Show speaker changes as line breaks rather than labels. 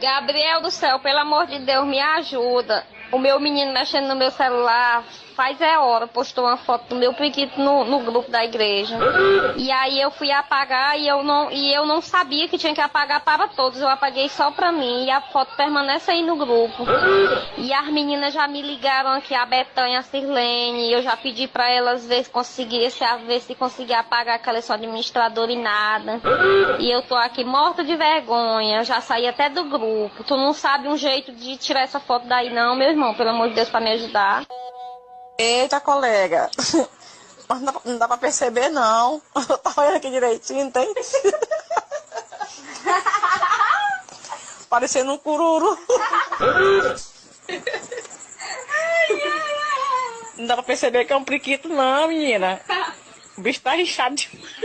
Gabriel do céu, pelo amor de Deus, me ajuda. O meu menino mexendo no meu celular, faz hora, postou uma foto do meu periquito no grupo da igreja. E aí eu fui apagar e eu não sabia que tinha que apagar para todos. Eu apaguei só para mim e a foto permanece aí no grupo. E as meninas já me ligaram aqui, a Betânia, a Sirlene, eu já pedi para elas ver se conseguia apagar, que elas são administradoras e nada. E eu tô aqui morta de vergonha, já saí até do grupo. Tu não sabe um jeito de tirar essa foto daí não, meu irmão, pelo amor de Deus, para me ajudar.
Eita, colega. Mas não dá pra perceber, não. Eu tava olhando aqui direitinho, tem? Parecendo um cururu. Não dá pra perceber que é um priquito, não, menina. O bicho tá rixado demais.